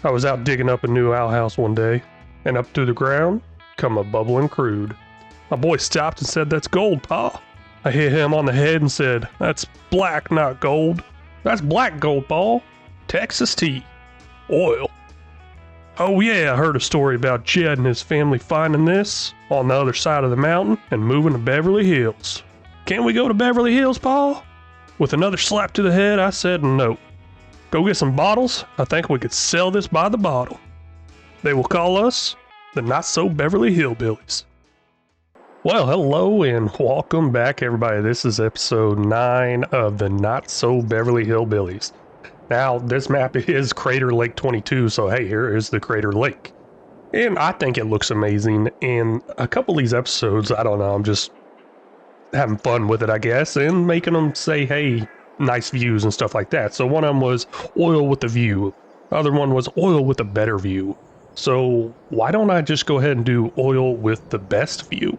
I was out digging up a new outhouse one day, and up through the ground come a bubbling crude. My boy stopped and said, "That's gold, Pa." I hit him on the head and said, "That's black, not gold. That's black gold, Pa. Texas tea. Oil." Oh yeah, I heard a story about Jed and his family finding this on the other side of the mountain and moving to Beverly Hills. "Can we go to Beverly Hills, Pa?" With another slap to the head, I said no. "Go get some bottles. I think we could sell this by the bottle." They will call us the Not So Beverly Hillbillies. Well, hello and welcome back, everybody. This is episode 9 of the Not So Beverly Hillbillies. Now, this map is Crater Lake 22, so hey, here is the Crater Lake. And I think it looks amazing. In a couple of these episodes, I don't know, I'm just having fun with it, I guess, and making them say, hey, nice views and stuff like that. So one of them was oil with a view. The other one was oil with a better view. So why don't I just go ahead and do oil with the best view?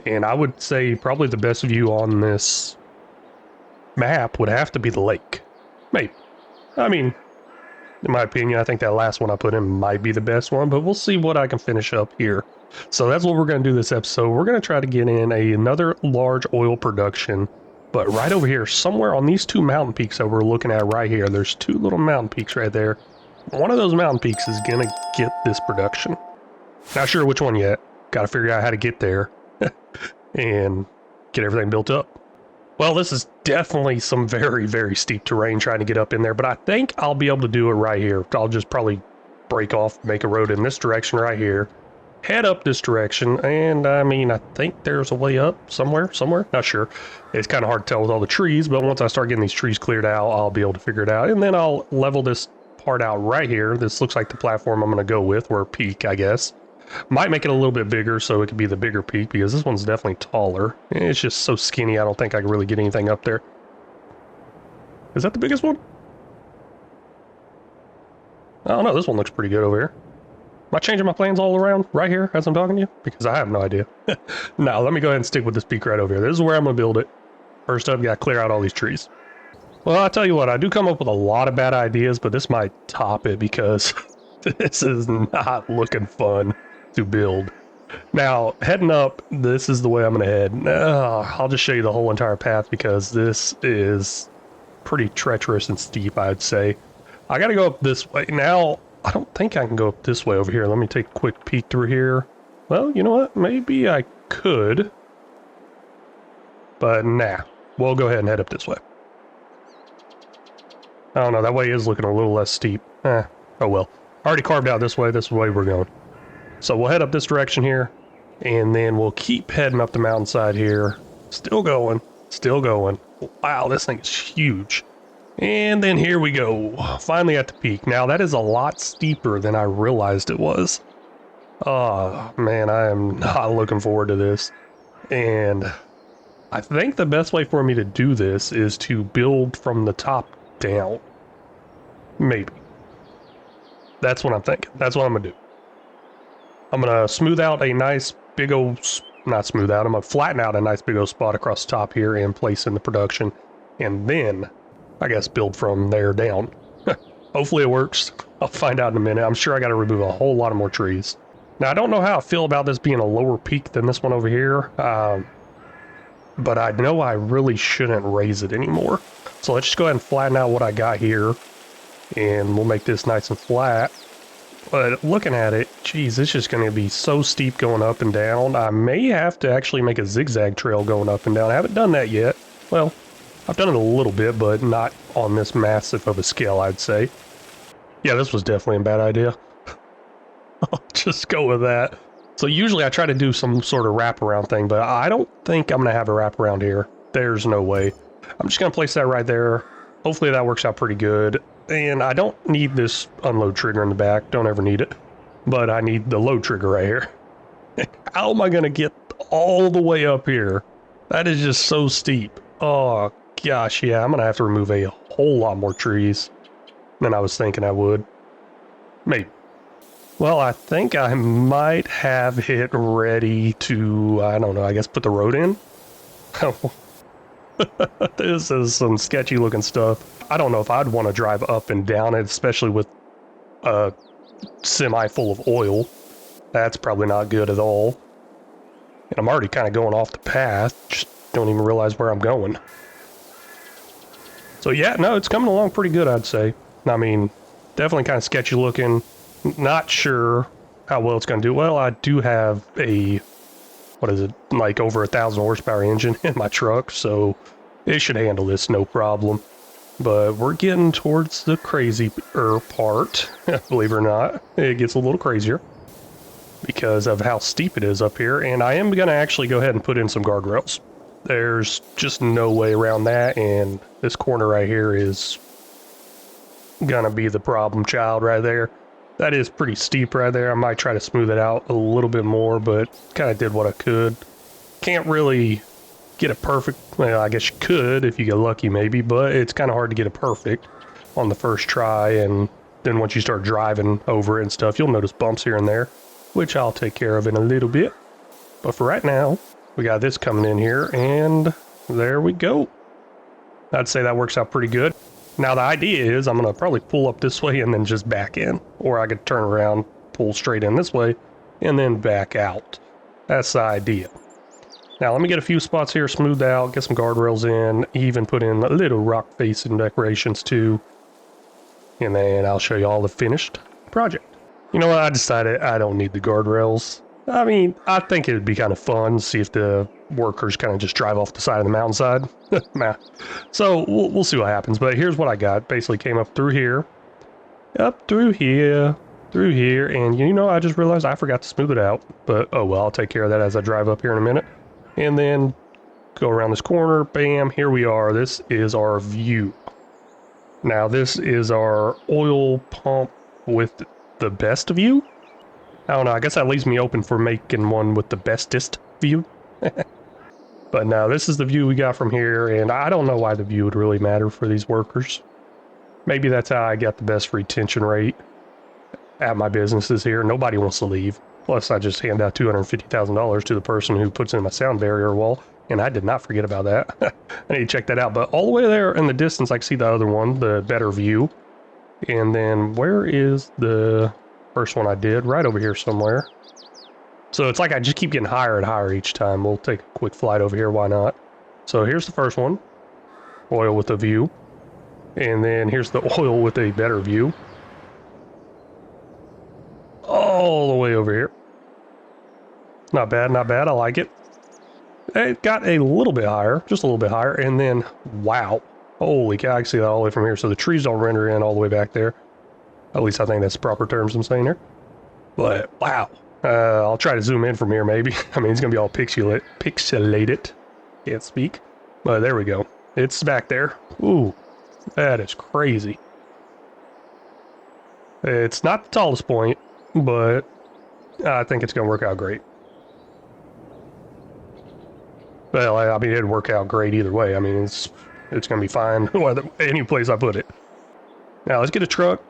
And I would say probably the best view on this map would have to be the lake. Maybe. I mean, in my opinion, I think that last one I put in might be the best one, but we'll see what I can finish up here. So that's what we're going to do this episode. We're going to try to get in another large oil production, but right over here, somewhere on these two mountain peaks that we're looking at right here, there's two little mountain peaks right there. One of those mountain peaks is going to get this production. Not sure which one yet. Got to figure out how to get there and get everything built up. Well, this is definitely some very, very steep terrain trying to get up in there, but I think I'll be able to do it right here. I'll just probably break off, make a road in this direction right here, head up this direction, and I mean, I think there's a way up somewhere, not sure. It's kind of hard to tell with all the trees, but once I start getting these trees cleared out, I'll be able to figure it out, and then I'll level this part out right here. This looks like the platform I'm going to go with, or peak, I guess. Might make it a little bit bigger so it could be the bigger peak, because this one's definitely taller. It's just so skinny, I don't think I can really get anything up there. Is that the biggest one? I don't know, this one looks pretty good over here. Am I changing my plans all around right here as I'm talking to you? Because I have no idea. No, let me go ahead and stick with this peak right over here. This is where I'm going to build it. First up, got to clear out all these trees. Well, I'll tell you what, I do come up with a lot of bad ideas, but this might top it because this is not looking fun to build. Now, heading up, this is the way I'm going to head. I'll just show you the whole entire path because this is pretty treacherous and steep, I'd say. I got to go up this way. Now, I don't think I can go up this way over here. Let me take a quick peek through here. Well, you know what? Maybe I could. But nah, we'll go ahead and head up this way. I don't know, that way is looking a little less steep. Oh well. I already carved out this way, this is the way we're going. So we'll head up this direction here, and then we'll keep heading up the mountainside here. Still going, still going. Wow, this thing is huge. And then here we go, finally at the peak. Now that is a lot steeper than I realized it was. Oh man, I am not looking forward to this. And I think the best way for me to do this is to build from the top down. Maybe. That's what I'm thinking. That's what I'm gonna do. I'm gonna smooth out a nice big old, not smooth out, I'm gonna flatten out a nice big old spot across the top here and place in the production, and then I guess build from there down. Hopefully it works. I'll find out in a minute. I'm sure I gotta remove a whole lot of more trees. Now I don't know how I feel about this being a lower peak than this one over here, but I know I really shouldn't raise it anymore. So let's just go ahead and flatten out what I got here, and we'll make this nice and flat. But looking at it, geez, it's just going to be so steep going up and down. I may have to actually make a zigzag trail going up and down. I haven't done that yet. Well, I've done it a little bit, but not on this massive of a scale, I'd say. Yeah, this was definitely a bad idea. I'll just go with that. So usually I try to do some sort of wraparound thing, but I don't think I'm going to have a wraparound here. There's no way. I'm just going to place that right there. Hopefully that works out pretty good. And I don't need this unload trigger in the back. Don't ever need it. But I need the load trigger right here. How am I going to get all the way up here? That is just so steep. Oh, gosh, yeah. I'm going to have to remove a whole lot more trees than I was thinking I would. Maybe. Well, I think I might have it ready to, I don't know, I guess put the road in. This is some sketchy looking stuff. I don't know if I'd want to drive up and down it, especially with a semi full of oil. That's probably not good at all. And I'm already kind of going off the path, just don't even realize where I'm going. So yeah, no, it's coming along pretty good, I'd say. I mean, definitely kind of sketchy looking. Not sure how well it's going to do. Well, I do have a, what is it, like over 1,000 horsepower engine in my truck, so it should handle this no problem. But we're getting towards the crazier part, believe it or not. It gets a little crazier because of how steep it is up here, and I am going to actually go ahead and put in some guardrails. There's just no way around that, and this corner right here is gonna be the problem child right there. That is pretty steep right there. I might try to smooth it out a little bit more, but kind of did what I could. Can't really get it perfect. Well, I guess you could if you get lucky maybe, but it's kind of hard to get it perfect on the first try, and then once you start driving over it and stuff, you'll notice bumps here and there, which I'll take care of in a little bit. But for right now, we got this coming in here, and there we go. I'd say that works out pretty good. Now the idea is I'm going to probably pull up this way and then just back in. Or I could turn around, pull straight in this way, and then back out. That's the idea. Now let me get a few spots here smoothed out, get some guardrails in, even put in a little rock facing decorations too. And then I'll show you all the finished project. You know what, I decided I don't need the guardrails. I mean, I think it would be kind of fun to see if the workers kind of just drive off the side of the mountainside. So we'll see what happens. But here's what I got. Basically came up through here, through here, and you know, I just realized I forgot to smooth it out. But oh well, I'll take care of that as I drive up here in a minute. And then go around this corner, bam, here we are. This is our view. Now this is our oil pump with the best view. I don't know, I guess that leaves me open for making one with the bestest view. But now this is the view we got from here, and I don't know why the view would really matter for these workers. Maybe that's how I got the best retention rate at my businesses here. Nobody wants to leave. Plus, I just hand out $250,000 to the person who puts in my sound barrier wall, and I did not forget about that. I need to check that out. But all the way there in the distance, I can see the other one, the better view. And then where is the first one I did? Right over here somewhere. So it's like I just keep getting higher and higher each time. We'll take a quick flight over here, why not? So here's the first one, oil with a view. And then here's the oil with a better view. All the way over here. Not bad, not bad, I like it. It got a little bit higher, just a little bit higher, and then, wow. Holy cow, I can see that all the way from here. So the trees don't render in all the way back there. At least I think that's the proper terms I'm saying here. But, wow. I'll try to zoom in from here, maybe. I mean, it's going to be all pixelated. Can't speak. But there we go. It's back there. Ooh, that is crazy. It's not the tallest point, but I think it's going to work out great. Well, I mean, it'd work out great either way. I mean, it's going to be fine any place I put it. Now, let's get a truck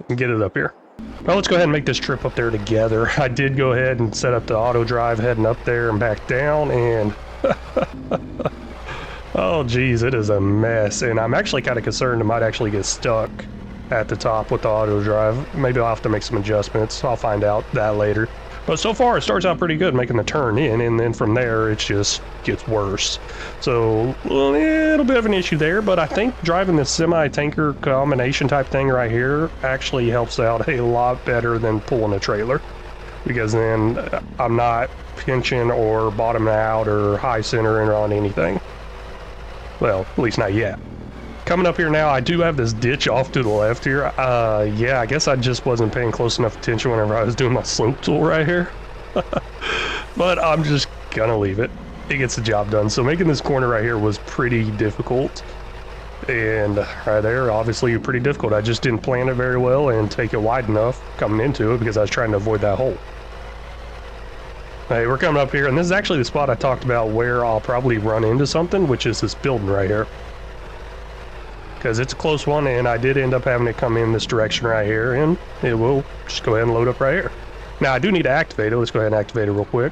and get it up here. Well, let's go ahead and make this trip up there together. I did go ahead and set up the auto drive heading up there and back down, and oh geez, it is a mess. And I'm actually kind of concerned it might actually get stuck at the top with the auto drive. Maybe I'll have to make some adjustments. I'll find out that later. But so far, it starts out pretty good making the turn in, and then from there, it just gets worse. So, a little bit of an issue there, but I think driving this semi-tanker combination type thing right here actually helps out a lot better than pulling a trailer. Because then I'm not pinching or bottoming out or high centering on anything. Well, at least not yet. Coming up here now, I do have this ditch off to the left here. Yeah, I guess I just wasn't paying close enough attention whenever I was doing my slope tool right here. But I'm just gonna leave it. It gets the job done. So making this corner right here was pretty difficult. And right there, obviously pretty difficult. I just didn't plan it very well and take it wide enough coming into it because I was trying to avoid that hole. Hey, we're coming up here, and this is actually the spot I talked about where I'll probably run into something, which is this building right here. Because it's a close one, and I did end up having it come in this direction right here, and it will just go ahead and load up right here. Now, I do need to activate it. Let's go ahead and activate it real quick.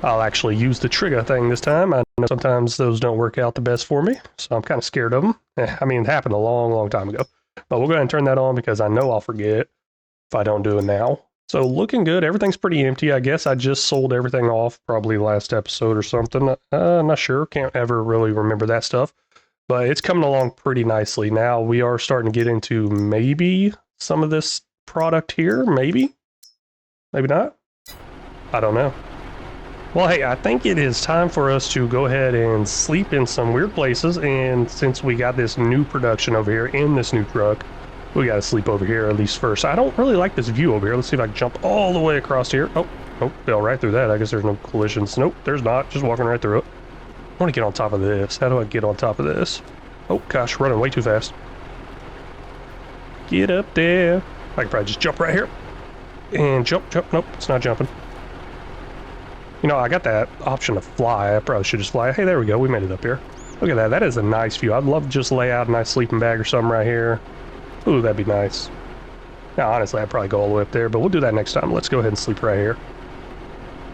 I'll actually use the trigger thing this time. I know sometimes those don't work out the best for me, so I'm kind of scared of them. I mean, it happened a long, long time ago. But we'll go ahead and turn that on because I know I'll forget. if I don't do it now. So looking good. Everything's pretty empty. I guess I just sold everything off probably last episode or something. Not sure. Can't ever really remember that stuff. But it's coming along pretty nicely. Now we are starting to get into maybe some of this product here. Maybe. Maybe not. I don't know. Well, hey, I think it is time for us to go ahead and sleep in some weird places. And since we got this new production over here in this new truck, we got to sleep over here at least first. I don't really like this view over here. Let's see if I can jump all the way across here. Oh, fell right through that. I guess there's no collisions. Nope, there's not. Just walking right through it. I want to get on top of this. How do I get on top of this? Oh, gosh, running way too fast. Get up there. I can probably just jump right here. And jump. Nope, it's not jumping. You know, I got that option to fly. I probably should just fly. Hey, there we go. We made it up here. Look at that. That is a nice view. I'd love to just lay out a nice sleeping bag or something right here. Ooh, that'd be nice. Now, honestly, I'd probably go all the way up there, but we'll do that next time. Let's go ahead and sleep right here.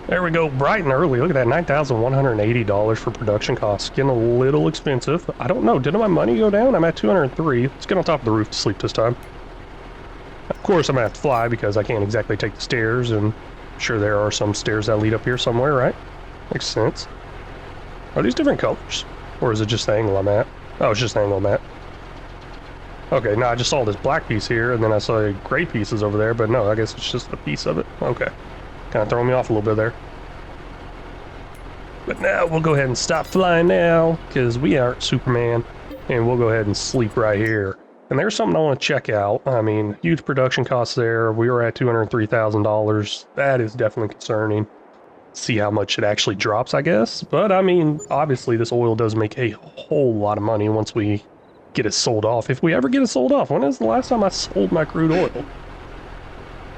There we go. Bright and early. Look at that. $9,180 for production costs. Getting a little expensive. I don't know. Did my money go down? I'm at 203. Let's get on top of the roof to sleep this time. Of course, I'm going to have to fly because I can't exactly take the stairs, and I'm sure there are some stairs that lead up here somewhere, right? Makes sense. Are these different colors? Or is it just the angle I'm at? Oh, it's just the angle I'm at. Okay, now I just saw this black piece here, and then I saw gray pieces over there, but no, I guess it's just a piece of it. Okay. Kind of throwing me off a little bit there. But now we'll go ahead and stop flying now, because we aren't Superman, and we'll go ahead and sleep right here. And there's something I want to check out. I mean, huge production costs there. We were at $203,000. That is definitely concerning. See how much it actually drops, I guess. But I mean, obviously this oil does make a whole lot of money once we get it sold off. If we ever get it sold off. When is the last time I sold my crude oil?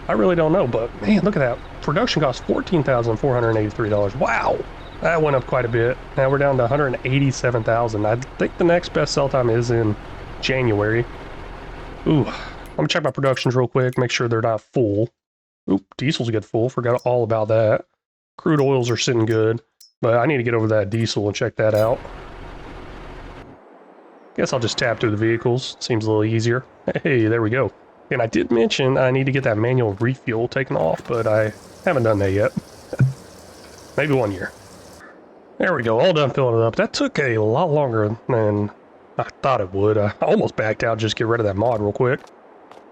I really don't know, but man, look at that. Production cost $14,483. Wow. That went up quite a bit. Now we're down to $187,000. I think the next best sell time is in January. Ooh, I'm gonna check my productions real quick, make sure they're not full. Oop, diesel's good full, forgot all about that. Crude oils are sitting good, but I need to get over that diesel and check that out. Guess I'll just tap through the vehicles, seems a little easier. Hey, there we go. And I did mention I need to get that manual refuel taken off, but I haven't done that yet. Maybe 1 year. There we go, all done filling it up. That took a lot longer than I thought it would. I almost backed out just to get rid of that mod real quick.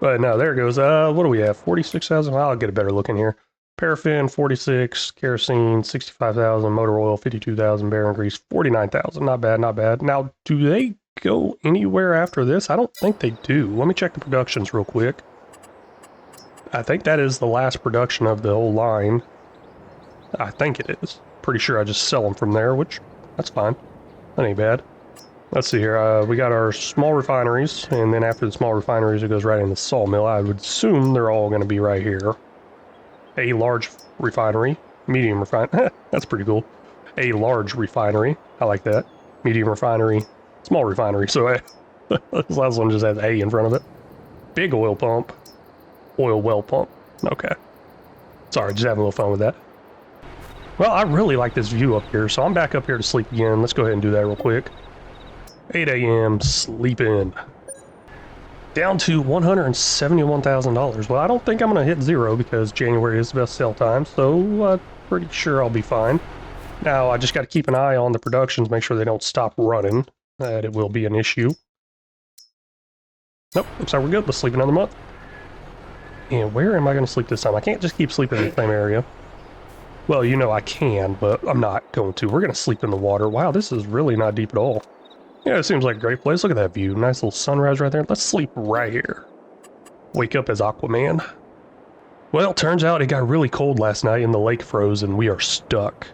But no, there it goes. What do we have? 46,000? I'll get a better look in here. Paraffin, 46. Kerosene, 65,000. Motor oil, 52,000. Bearing grease, 49,000. Not bad, not bad. Now, do they go anywhere after this? I don't think they do. Let me check the productions real quick. I think that is the last production of the whole line. I think it is. Pretty sure I just sell them from there, which, that's fine. That ain't bad. Let's see here. We got our small refineries, and then after the small refineries, it goes right in the sawmill. I would assume they're all going to be right here. A large refinery, medium refinery. That's pretty cool. A large refinery. I like that. Medium refinery, small refinery. So this last one just has A in front of it. Big oil pump. Oil well pump. Okay. Sorry, just having a little fun with that. Well, I really like this view up here, so I'm back up here to sleep again. Let's go ahead and do that real quick. 8 a.m. sleep in. Down to $171,000. Well, I don't think I'm going to hit zero because January is the best sell time, so I'm pretty sure I'll be fine. Now, I just got to keep an eye on the productions, make sure they don't stop running. That it will be an issue. Nope, looks like we're good. Let's sleep another month. And where am I going to sleep this time? I can't just keep sleeping in the same area. Well, you know I can, but I'm not going to. We're going to sleep in the water. Wow, this is really not deep at all. Yeah, it seems like a great place. Look at that view. Nice little sunrise right there. Let's sleep right here. Wake up as Aquaman. Well, turns out it got really cold last night and the lake froze and we are stuck.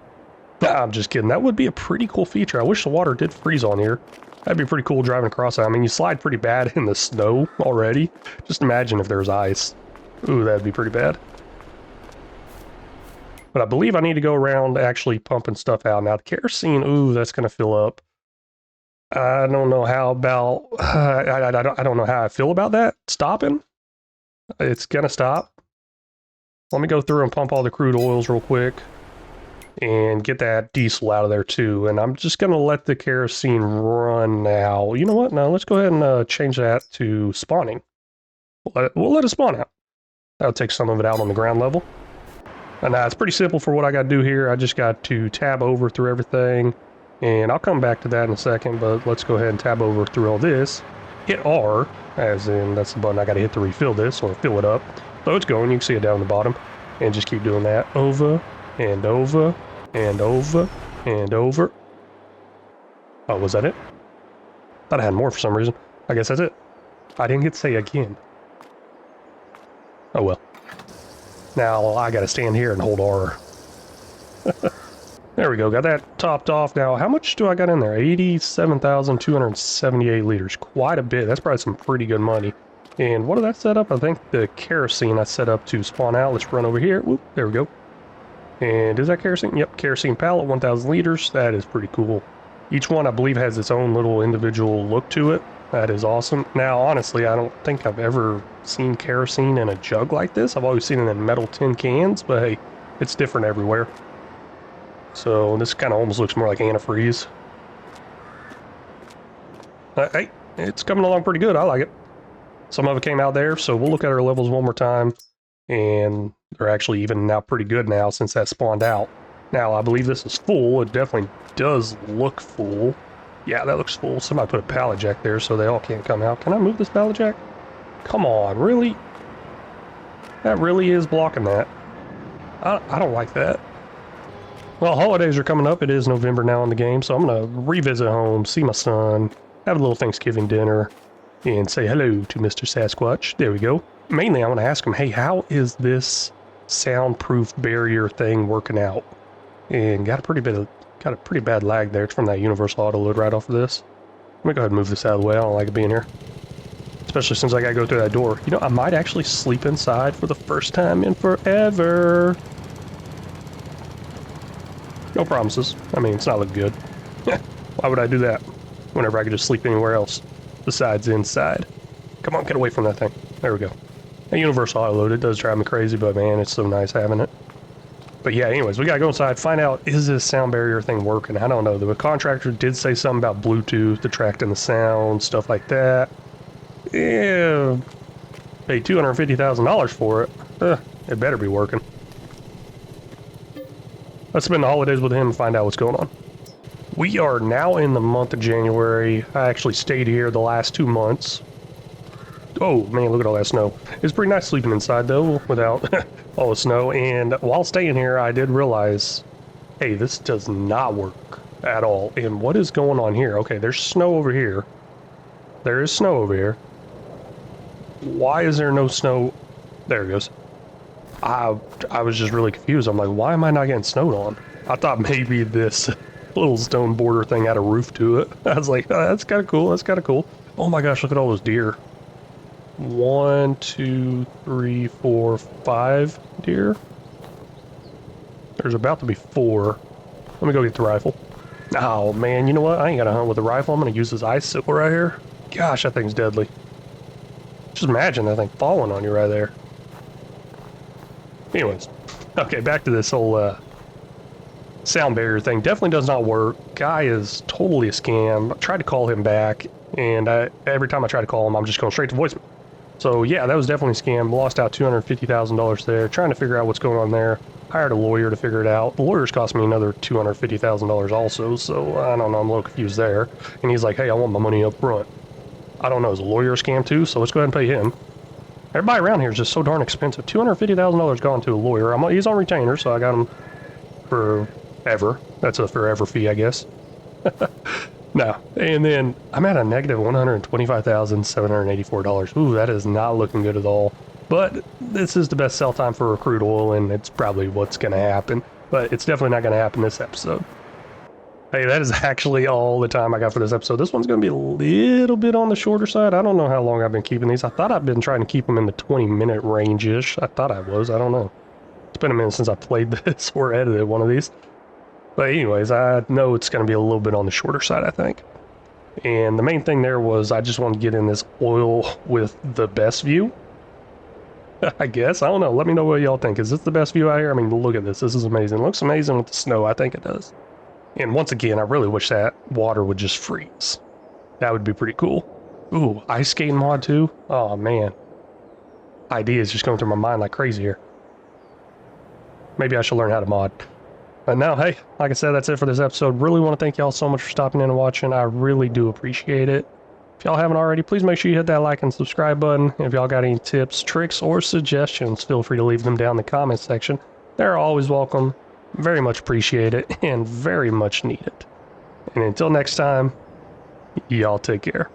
Nah, I'm just kidding. That would be a pretty cool feature. I wish the water did freeze on here. That'd be pretty cool driving across it. I mean, you slide pretty bad in the snow already. Just imagine if there's ice. Ooh, that'd be pretty bad. But I believe I need to go around actually pumping stuff out. Now, the kerosene, ooh, that's going to fill up. I don't know how about, I don't know how I feel about that stopping. It's going to stop. Let me go through and pump all the crude oils real quick and get that diesel out of there too. And I'm just going to let the kerosene run now. You know what? Now let's go ahead and change that to spawning. We'll let it spawn out. That'll take some of it out on the ground level. And now it's pretty simple for what I got to do here. I just got to tab over through everything, and I'll come back to that in a second, but let's go ahead and tab over through all this. Hit R, as in that's the button I got to hit to refill this or fill it up. So it's going, you can see it down the bottom, and just keep doing that over and over and over and over. Oh, was that it? Thought I had more for some reason. I guess that's it. I didn't get to say again. Oh well. Now I gotta stand here and hold R. There we go, got that topped off. Now, how much do I got in there? 87,278 liters. Quite a bit. That's probably some pretty good money. And what did I set up? I think the kerosene I set up to spawn out. Let's run over here. Whoop, there we go. And is that kerosene? Yep, kerosene pallet, 1,000 liters. That is pretty cool. Each one, I believe, has its own little individual look to it. That is awesome. Now, honestly, I don't think I've ever seen kerosene in a jug like this. I've always seen it in metal tin cans, but hey, it's different everywhere. So this kind of almost looks more like antifreeze. Hey, it's coming along pretty good. I like it. Some of it came out there, so we'll look at our levels one more time. And they're actually even out pretty good now since that spawned out. Now, I believe this is full. It definitely does look full. Yeah, that looks full. Somebody put a pallet jack there so they all can't come out. Can I move this pallet jack? Come on, really? That really is blocking that. I don't like that. Well, holidays are coming up. It is November now in the game, so I'm going to revisit home, see my son, have a little Thanksgiving dinner, and say hello to Mr. Sasquatch. There we go. Mainly, I want to ask him, hey, how is this soundproof barrier thing working out? And got a pretty bad lag there. It's from that universal auto load right off of this. Let me go ahead and move this out of the way. I don't like it being here. Especially since I gotta go through that door. You know, I might actually sleep inside for the first time in forever. No promises. I mean, it's not looking good. Why would I do that whenever I could just sleep anywhere else besides inside? Come on, get away from that thing. There we go. A universal auto load, it does drive me crazy, but man, it's so nice having it. But yeah, anyways, we gotta go inside, find out, is this sound barrier thing working? I don't know. The contractor did say something about Bluetooth, attracting the sound, stuff like that. Yeah, paid $250,000 for it. It better be working. Let's spend the holidays with him and find out what's going on. We are now in the month of January. I actually stayed here the last 2 months. Oh man, look at all that snow. It's pretty nice sleeping inside though, without all the snow. And while staying here, I did realize, hey, this does not work at all. And what is going on here? Okay, there's snow over here. There is snow over here. Why is there no snow? There it goes. I was just really confused. I'm like, why am I not getting snowed on? I thought maybe this little stone border thing had a roof to it. I was like, oh, that's kind of cool. That's kind of cool. Oh my gosh, look at all those deer. 1, 2, 3, 4, 5 deer. There's about to be 4. Let me go get the rifle. Oh man, you know what? I ain't gonna hunt with a rifle. I'm gonna use this icicle right here. Gosh, that thing's deadly. Just imagine that thing falling on you right there. Anyways, okay, back to this whole sound barrier thing. Definitely does not work. Guy is totally a scam. I tried to call him back, and every time I try to call him, I'm just going straight to voicemail. So yeah, that was definitely a scam. Lost out $250,000 there, trying to figure out what's going on there. Hired a lawyer to figure it out. The lawyer's cost me another $250,000 also, so I don't know, I'm a little confused there. And he's like, hey, I want my money up front. I don't know, is a lawyer a scam too? So let's go ahead and pay him. Everybody around here is just so darn expensive. $250,000 gone to a lawyer. He's on retainer, so I got him forever. That's a forever fee, I guess. No. And then I'm at a negative $125,784. Ooh, that is not looking good at all. But this is the best sell time for recruit oil, and it's probably what's going to happen. But it's definitely not going to happen this episode. Hey, that is actually all the time I got for this episode. This one's going to be a little bit on the shorter side. I don't know how long I've been keeping these. I thought I've been trying to keep them in the 20-minute range-ish. I thought I was. I don't know. It's been a minute since I played this or edited one of these. But anyways, I know it's going to be a little bit on the shorter side, I think. And the main thing there was I just wanted to get in this oil with the best view. I guess. I don't know. Let me know what y'all think. Is this the best view out here? I mean, look at this. This is amazing. It looks amazing with the snow. I think it does. And once again, I really wish that water would just freeze. That would be pretty cool. Ooh, ice skating mod too? Oh man. ideas just going through my mind like crazy here. Maybe I should learn how to mod. But now, hey, like I said, that's it for this episode. Really want to thank y'all so much for stopping in and watching. I really do appreciate it. If y'all haven't already, please make sure you hit that like and subscribe button. If y'all got any tips, tricks, or suggestions, feel free to leave them down in the comments section. They're always welcome, very much appreciated, and very much needed. And until next time, y'all take care.